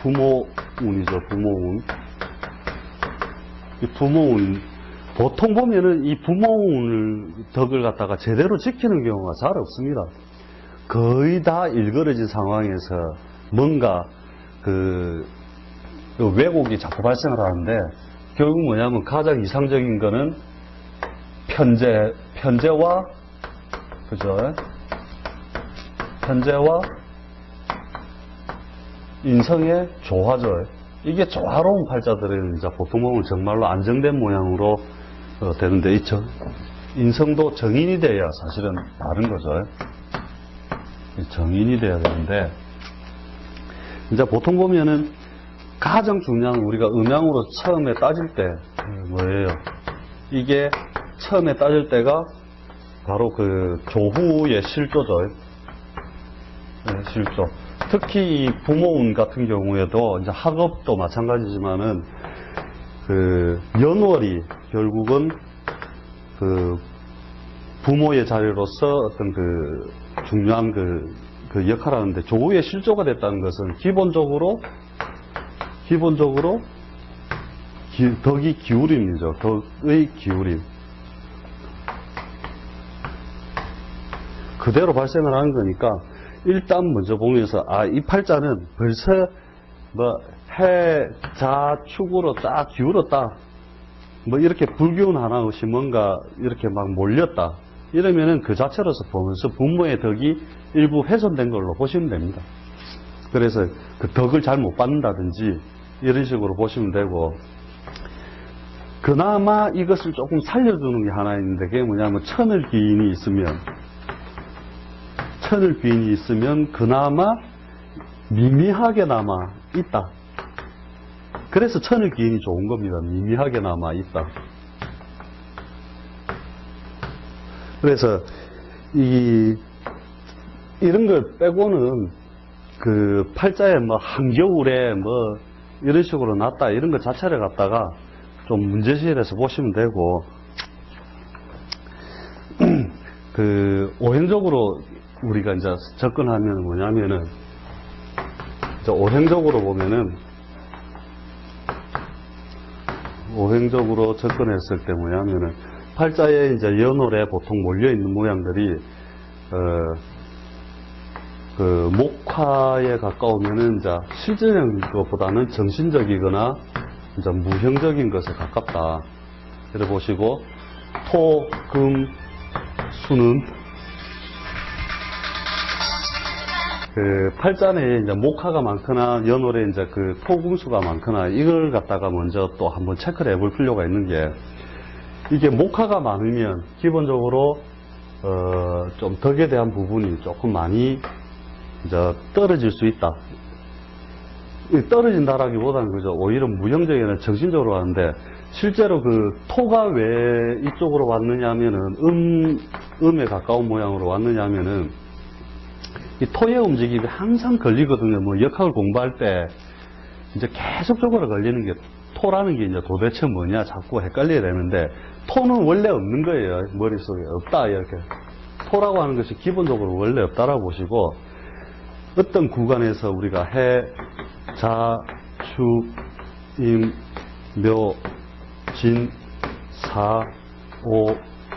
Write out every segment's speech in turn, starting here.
부모운이죠, 부모운. 이 부모운, 보통 보면은 이 부모운을 덕을 갖다가 제대로 지키는 경우가 잘 없습니다. 거의 다 일그러진 상황에서 뭔가 왜곡이 자꾸 발생을 하는데, 결국 뭐냐면 가장 이상적인 거는 편제와, 그죠? 편제와 인성의 조화죠. 이게 조화로운 팔자들은 이제 보통 보면 정말로 안정된 모양으로 되는데, 인성도 정인이 돼야 사실은 다른 거죠. 정인이 돼야 되는데, 이제 보통 보면은 가장 중요한 우리가 음양으로 처음에 따질 때 뭐예요? 이게 처음에 따질 때가 바로 그 조후의 실조죠. 네, 실조. 특히 이 부모운 같은 경우에도 이제 학업도 마찬가지지만은 그 연월이 결국은 그 부모의 자리로서 어떤 그 중요한 그 역할을 하는데, 조후의 실조가 됐다는 것은 기본적으로 덕이 기울임이죠. 덕의 기울임. 그대로 발생을 하는 거니까, 일단 먼저 보면서, 이 팔자는 벌써 해, 자, 축으로 딱 기울었다. 이렇게 불기운 하나 없이 뭔가 이렇게 막 몰렸다. 이러면은 그 자체로서 보면서 부모의 덕이 일부 훼손된 걸로 보시면 됩니다. 그래서 그 덕을 잘 못 받는다든지 이런 식으로 보시면 되고, 그나마 이것을 조금 살려주는 게 하나 있는데, 그게 뭐냐면 천을귀인이 있으면 그나마 미미하게나마 있다. 그래서 천을귀인이 좋은 겁니다. 미미하게나마 있다. 그래서 이런 걸 빼고는 그 팔자에 한겨울에 이런 식으로 났다, 이런 것 자체를 갖다가 좀 문제시해서 보시면 되고, 그 오행적으로 우리가 이제 접근하면 뭐냐면은, 오행적으로 접근했을 때 뭐냐면은, 팔자에 이제 연월에 보통 몰려있는 모양들이, 그 목화에 가까우면은 이제 실질적인 것보다는 정신적이거나 이제 무형적인 것에 가깝다. 이렇게 보시고, 토, 금, 수는 그 팔자에 이제 목화가 많거나 연월에 이제 그 토금수가 많거나, 이걸 갖다가 먼저 또 한번 체크를 해볼 필요가 있는 게, 이게 목화가 많으면 기본적으로 좀 덕에 대한 부분이 조금 많이 이제 떨어질 수 있다. 떨어진다라기보다는 그죠, 오히려 무형적이나 정신적으로 하는데, 실제로 그 토가 왜 이쪽으로 왔느냐 하면은 음에 가까운 모양으로 왔느냐 하면은, 이 토의 움직임이 항상 걸리거든요. 역학을 공부할 때 이제 계속적으로 걸리는 게, 토라는 게 이제 도대체 뭐냐 자꾸 헷갈려야 되는데, 토는 원래 없는 거예요. 머릿속에 없다, 이렇게. 토라고 하는 것이 기본적으로 원래 없다라고 보시고, 어떤 구간에서 우리가 해, 자, 축, 임, 묘, 진, 사, 오,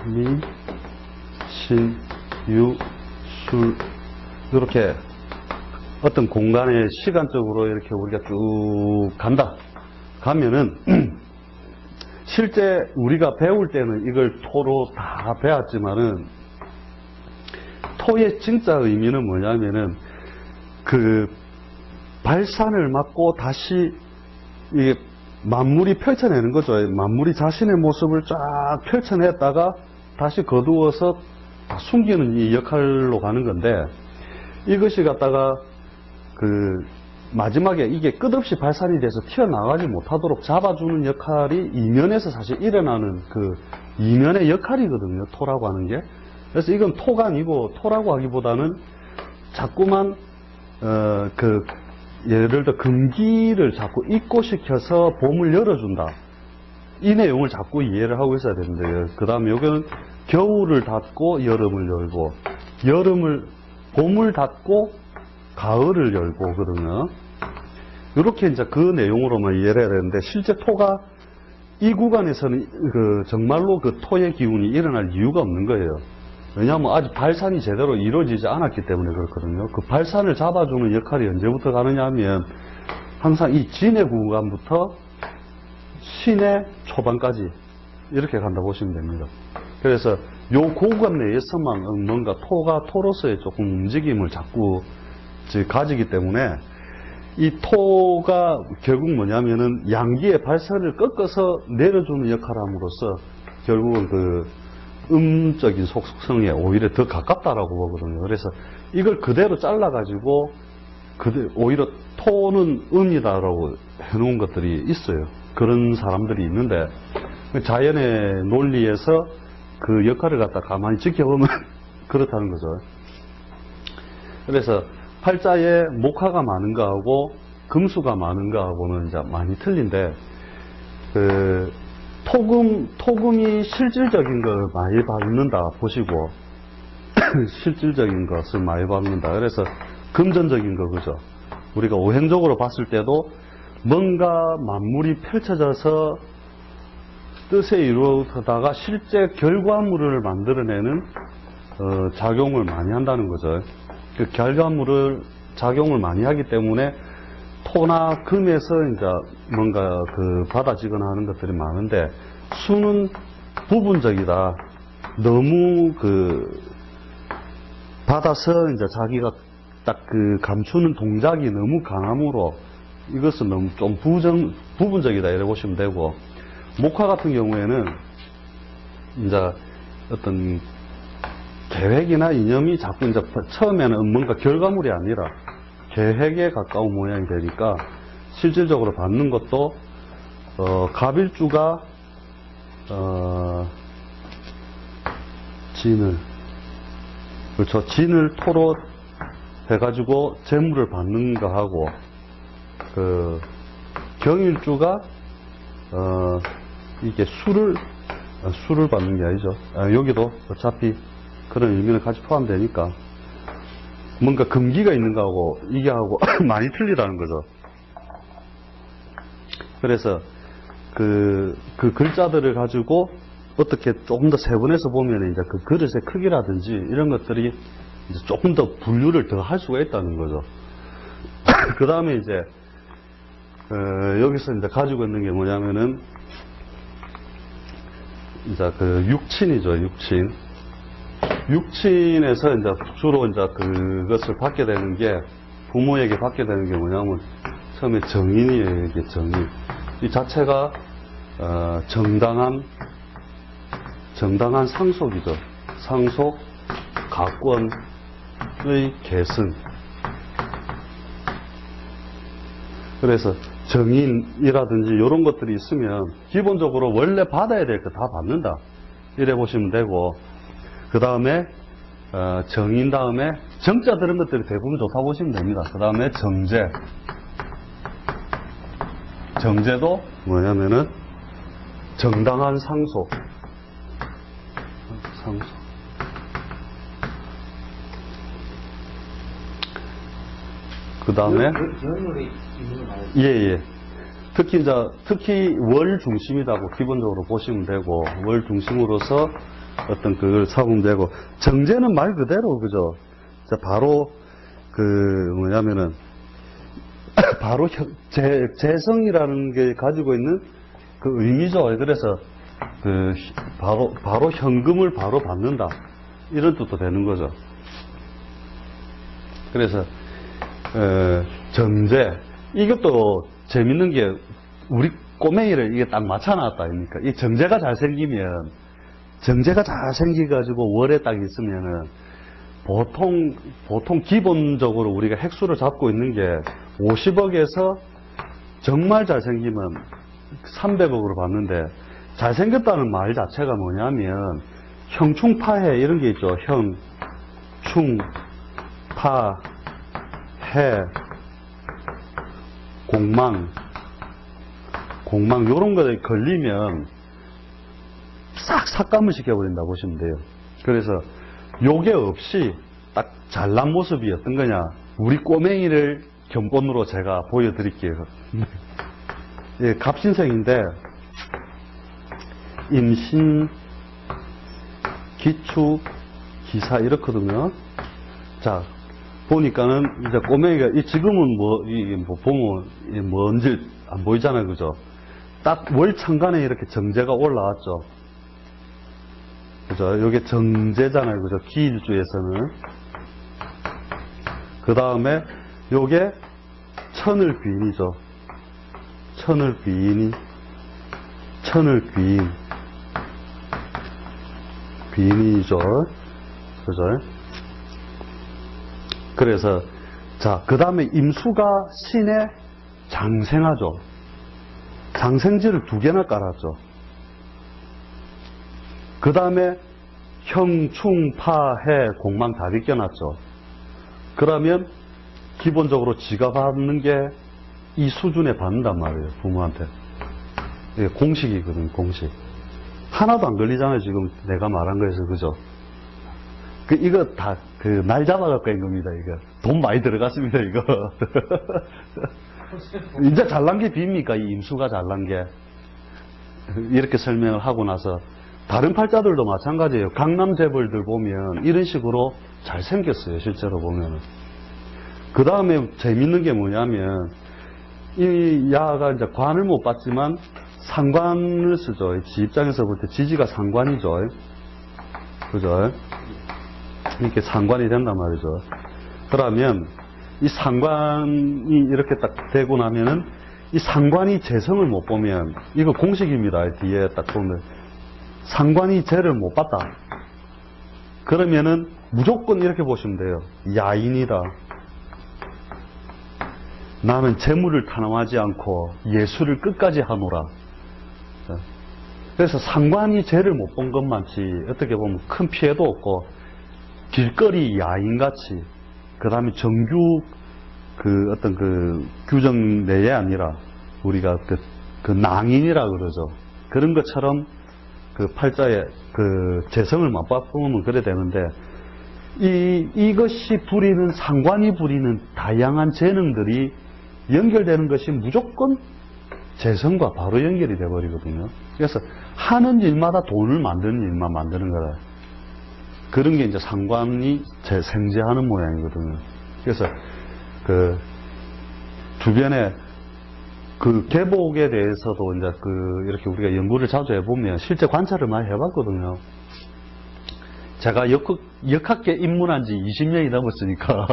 미, 신, 유, 술, 이렇게 어떤 공간에 시간적으로 이렇게 우리가 쭉 가면은 실제 우리가 배울 때는 이걸 토로 다 배웠지만은, 토의 진짜 의미는 뭐냐면은 그 발산을 맞고 다시 이 만물이 펼쳐내는 거죠. 만물이 자신의 모습을 쫙 펼쳐냈다가 다시 거두어서 숨기는 이 역할로 가는 건데, 이것이 갖다가 그 마지막에 이게 끝없이 발산이 돼서 튀어나가지 못하도록 잡아주는 역할이 이면에서 사실 일어나는 그 이면의 역할이거든요. 토라고 하는 게. 그래서 이건 토가 아니고, 토라고 하기보다는 자꾸만 예를 들어 금기를 자꾸 입고시켜서 봄을 열어준다. 이 내용을 자꾸 이해를 하고 있어야 되는데요. 그 다음에 여기는 겨울을 닫고 여름을 열고, 봄을 닫고 가을을 열고 오거든요. 이렇게 이제 그 내용으로만 이해를 해야 되는데, 실제 토가 이 구간에서는 정말로 그 토의 기운이 일어날 이유가 없는 거예요. 왜냐하면 아직 발산이 제대로 이루어지지 않았기 때문에 그렇거든요. 그 발산을 잡아주는 역할이 언제부터 가느냐 하면 항상 이 진해 구간부터 신의 초반까지 이렇게 간다 보시면 됩니다. 그래서 요 구간 내에서만 뭔가 토가 토로서의 조금 움직임을 자꾸 가지기 때문에 이 토가 결국 뭐냐면은 양기의 발산을 꺾어서 내려주는 역할을 함으로써 결국은 그 음적인 속성에 오히려 더 가깝다라고 보거든요. 그래서 이걸 그대로 잘라가지고 오히려 토는 음이다라고 해놓은 것들이 있어요. 그런 사람들이 있는데 자연의 논리에서 그 역할을 갖다 가만히 지켜보면 그렇다는 거죠. 그래서 팔자에 목화가 많은 거하고 금수가 많은 거하고는 이제 많이 틀린데, 토금이 실질적인 걸 많이 받는다 보시고, 실질적인 것을 많이 받는다. 그래서 금전적인 거, 그죠? 우리가 오행적으로 봤을 때도 뭔가 만물이 펼쳐져서 뜻에 이루어다가 실제 결과물을 만들어내는 작용을 많이 한다는 거죠. 그 결과물을 작용을 많이 하기 때문에 토나 금에서 이제 뭔가 받아지거나 하는 것들이 많은데, 수는 부분적이다. 너무 받아서 이제 자기가 딱 감추는 동작이 너무 강함으로 이것은 너무 좀 부분적이다 이렇게 보시면 되고, 목화 같은 경우에는 이제 어떤 계획이나 이념이 자꾸 이제 처음에는 뭔가 결과물이 아니라 계획에 가까운 모양이 되니까 실질적으로 받는 것도 갑일주가 진을, 그렇죠, 진을 토로 해가지고 재물을 받는 거 하고, 경일주가 이게 수를 받는 게 아니죠. 여기도 어차피 그런 의미는 같이 포함되니까 뭔가 금기가 있는 거하고 이게 하고 많이 틀리다는 거죠. 그래서 그 글자들을 가지고 어떻게 조금 더 세분해서 보면 이제 그 그릇의 크기라든지 이런 것들이 이제 조금 더 분류를 더 할 수가 있다는 거죠. 그 다음에 이제 여기서 이제 가지고 있는 게 뭐냐면은 이제 육친이죠, 육친. 육친에서 이제 주로 이제 그것을 받게 되는 게, 부모에게 받게 되는 게 뭐냐면 처음에 정인이에요. 이게 정인. 이 자체가 정당한 상속이죠. 상속, 가권의 계승. 그래서 정인이라든지 이런 것들이 있으면 기본적으로 원래 받아야 될 거 다 받는다 이래 보시면 되고, 그 다음에 정인 다음에 정자 들은 것들이 대부분 좋다 보시면 됩니다. 그 다음에 정제도 뭐냐면은 정당한 상속. 그 다음에 예. 특히 월 중심이라고 기본적으로 보시면 되고, 월 중심으로서 어떤 그걸 삼으면 되고, 정제는 말 그대로, 그죠? 바로 뭐냐면은 바로 재성이라는 게 가지고 있는 그 의미죠. 그래서 바로 현금을 바로 받는다 이런 뜻도 되는 거죠. 그래서 정제, 이것도 재밌는 게 우리 꼬맹이를 이게 딱 맞춰놨다 아닙니까? 이 정제가 잘 생기가지고 월에 딱 있으면은 보통 기본적으로 우리가 핵수를 잡고 있는 게 50억에서 정말 잘생기면 300억으로 받는데, 잘생겼다는 말 자체가 뭐냐면 형충파해 이런 게 있죠. 형, 충, 파, 해, 공망 요런 거에 걸리면 싹 삭감을 시켜버린다 보시면 돼요. 그래서 요게 없이 딱 잘난 모습이 어떤 거냐, 우리 꼬맹이를 견본으로 제가 보여드릴게요. 예, 갑신생인데 임신, 기축, 기사 이렇거든요. 자, 보니까는 이제 꼬맹이가 지금은 보면 뭔지 안 보이잖아요, 그죠? 딱 월창간에 이렇게 정제가 올라왔죠. 그죠? 이게 정제잖아요, 그죠? 기일주에서는. 그 다음에 요게 천을귀인이죠. 천을귀인. 귀인이죠. 그죠? 그래서, 자, 그 다음에 임수가 신의 장생하죠. 장생지를 2개나 깔았죠. 그 다음에 형, 충, 파, 해, 공망 다 비껴놨죠. 그러면 기본적으로 지가 받는 게 이 수준에 받는단 말이에요, 부모한테. 이게 공식이거든요, 공식. 하나도 안 걸리잖아요, 지금 내가 말한 거에서, 그죠? 이거 다, 날 잡아갖고 한 겁니다, 이거. 돈 많이 들어갔습니다, 이거. 이제 잘난 게 빕니까, 이 임수가 잘난 게. 이렇게 설명을 하고 나서, 다른 팔자들도 마찬가지예요. 강남 재벌들 보면 이런 식으로 잘 생겼어요, 실제로 보면은. 그 다음에 재밌는 게 뭐냐면, 이 야가 이제 관을 못 받지만 상관을 쓰죠. 지 입장에서 볼 때 지지가 상관이죠. 그죠? 이렇게 상관이 된단 말이죠. 그러면 이 상관이 이렇게 딱 되고 나면은 이 상관이 재성을 못 보면 이거 공식입니다. 뒤에 딱 보면 상관이 재를 못 봤다. 그러면은 무조건 이렇게 보시면 돼요. 야인이다. 나는 재물을 탐하지 않고 예술을 끝까지 하노라. 그래서 상관이 죄를 못 본 것만치 어떻게 보면 큰 피해도 없고 길거리 야인같이 그 다음에 정규 어떤 규정 내에 아니라 우리가 그 낭인이라 그러죠. 그런 것처럼 그 팔자에 재성을 맛보면 그래 되는데 이것이 부리는 상관이 부리는 다양한 재능들이 연결되는 것이 무조건 재성과 바로 연결이 돼버리거든요. 그래서 하는 일마다 돈을 만드는 일만 만드는 거다. 그런 게 이제 상관이 생재하는 모양이거든요. 그래서 주변에 계복에 대해서도 이제 이렇게 우리가 연구를 자주 해보면 실제 관찰을 많이 해봤거든요. 제가 역학계 입문한 지 20년이 넘었으니까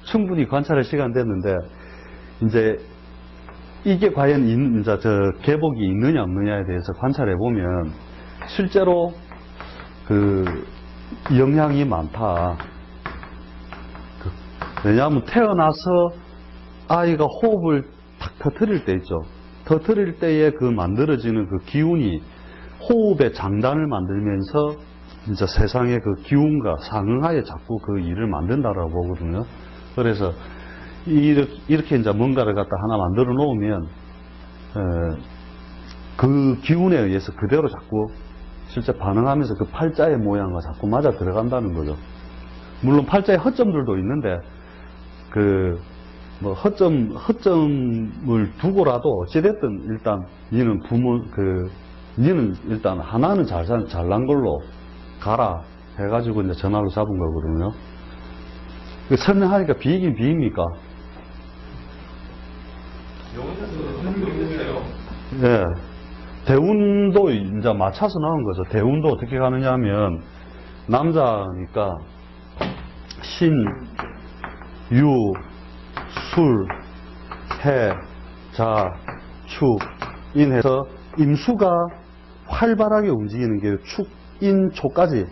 충분히 관찰할 시간 됐는데 이제 이게 과연 이제 계복이 있느냐 없느냐에 대해서 관찰해 보면 실제로 영향이 많다. 왜냐하면 태어나서 아이가 호흡을 탁 터뜨릴 때 있죠. 터뜨릴 때에 만들어지는 기운이 호흡의 장단을 만들면서 진짜 세상의 기운과 상응하에 자꾸 일을 만든다라고 보거든요. 그래서 이렇게 이제 뭔가를 갖다 하나 만들어 놓으면 그 기운에 의해서 그대로 자꾸 실제 반응하면서 팔자의 모양과 자꾸 맞아 들어간다는 거죠. 물론 팔자에 허점들도 있는데 허점을 두고라도 어찌됐든 일단 니는 일단 하나는 잘난 걸로 가라 해가지고 이제 전화로 잡은 거거든요. 설명하니까 비이긴 비입니까? 예. 대운도 이제 맞춰서 나온 거죠. 대운도 어떻게 가느냐 하면, 남자니까, 신, 유, 술, 해, 자, 축, 인 해서 임수가 활발하게 움직이는 게 축, 인, 초까지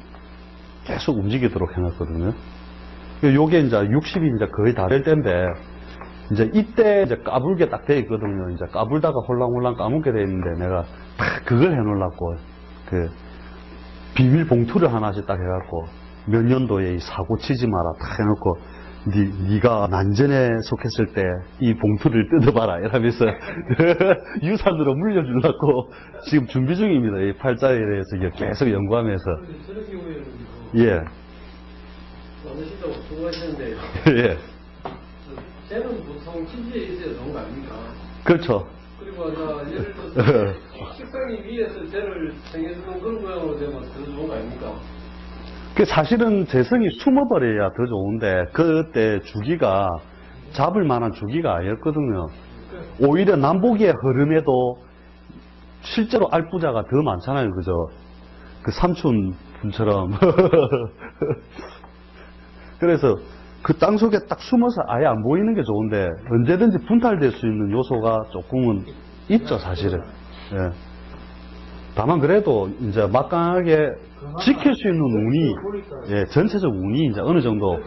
계속 움직이도록 해놨거든요. 요게 이제 60이 이제 거의 다 될 때인데, 이제 이때 이제 까불게 딱 돼 있거든요. 이제 까불다가 홀랑홀랑 까먹게 돼 있는데 내가 딱 그걸 해놓으려고 비밀 봉투를 하나씩 딱 해갖고 몇 년도에 사고 치지 마라 딱 해놓고 네가 난전에 속했을 때 이 봉투를 뜯어봐라 이러면서 유산으로 물려주려고 지금 준비 중입니다. 이 팔자에 대해서 계속 연구하면서. 저런 경우에는 예. 많으시다고 수고하시는데 예. 쟤는 보통 침대에 있어야 좋은 거 아닙니까? 그렇죠. 그리고 예를 들어서 식상이 위에서 쟤를 생겨주는 그런 모양으로 되면 더 좋은 거 아닙니까? 그 사실은 재성이 숨어버려야 더 좋은데 그때 주기가 잡을 만한 주기가 아니었거든요. 오히려 남북의 흐름에도 실제로 알부자가 더 많잖아요. 그죠? 그 삼촌 분처럼. 그래서 그 땅 속에 딱 숨어서 아예 안 보이는 게 좋은데 언제든지 분탈될 수 있는 요소가 조금은 있죠, 사실은. 예. 다만 그래도 이제 막강하게 지킬 수 있는 운이, 예, 전체적 운이 이제 어느 정도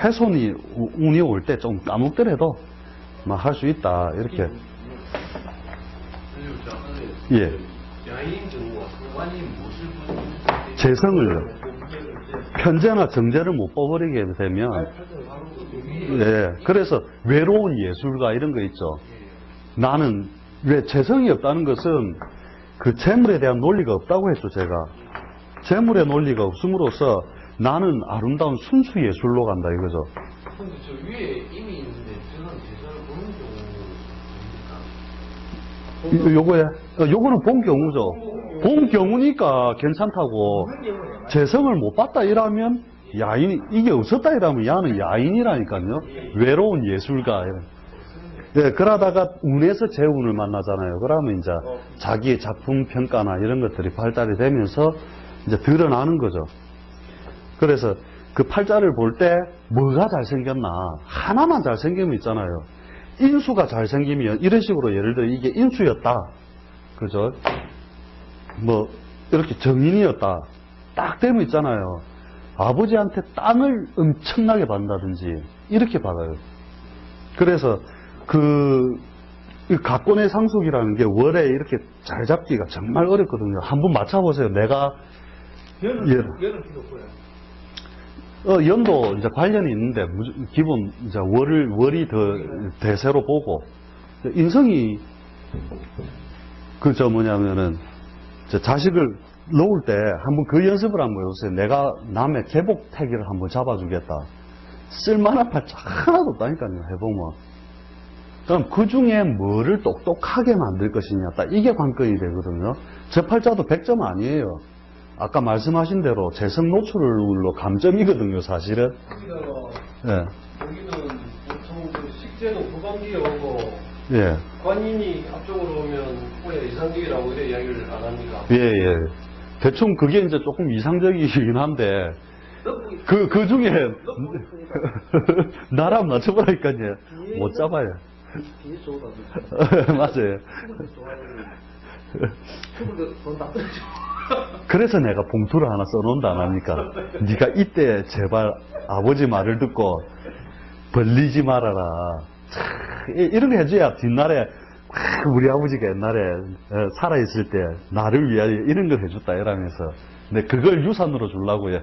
훼손이, 운이 올 때 좀 까먹더라도 막 할 수 있다, 이렇게. 예. 야인 경우와 상관이 무엇을 재성을, 편재나 정재를 못 뽑아버리게 되면, 예, 그래서 외로운 예술가 이런 거 있죠. 나는 왜 재성이 없다는 것은 그 재물에 대한 논리가 없다고 했죠, 제가. 재물의 논리가 없음으로써 나는 아름다운 순수 예술로 간다 이거죠. 근데 저 위에 이미 있는데 저는 재산을 보는 경우입니까? 요거는 본 경우죠. 본 경우니까 괜찮다고. 재성을 못 봤다 이러면 야인, 이게 없었다 이러면 야는 야인이라니까요. 외로운 예술가. 네, 그러다가 운에서 재운을 만나잖아요. 그러면 이제 자기의 작품 평가나 이런 것들이 발달이 되면서 이제 드러나는 거죠. 그래서 그 팔자를 볼 때 뭐가 잘생겼나. 하나만 잘생기면 있잖아요. 인수가 잘생기면 이런 식으로 예를 들어 이게 인수였다. 그죠? 뭐 이렇게 정인이었다. 딱 되면 있잖아요. 아버지한테 땅을 엄청나게 받는다든지 이렇게 받아요. 그래서 그 가권의 상속이라는 게 월에 이렇게 잘 잡기가 정말 어렵거든요. 한번 맞춰보세요. 내가 연은 필요 없고요. 연도 이제 관련이 있는데 기본 이제 월이 더 대세로 보고 인성이 그저 뭐냐면은 자식을 놓을 때 한번 그 연습을 한번 해보세요. 내가 남의 계복태기를 한번 잡아주겠다. 쓸만한 팔자 하나도 없다니까요. 해보면. 그럼 그 중에 뭐를 똑똑하게 만들 것이냐. 딱 이게 관건이 되거든요. 제 팔자도 100점 아니에요. 아까 말씀하신 대로 재성 노출로 감점이거든요, 사실은. 거기다가 여기는 보통 그 식재는 후반기에 오고 예. 관인이 앞쪽으로 오면 오히려 이상적이라고 이래 이야기를 안 합니까? 예, 예. 대충 그게 이제 조금 이상적이긴 한데, 그 중에, 나랑 맞춰보라니까요. 못 잡아요. 뒤에 좋다. 맞아요. 그래서 내가 봉투를 하나 써놓는다 안 합니까? 네가 이때 제발 아버지 말을 듣고 벌리지 말아라. 이런 거 해줘야 뒷날에 우리 아버지가 옛날에 살아있을 때 나를 위하여 이런 걸 해줬다 이러면서 근데 그걸 유산으로 주려고요.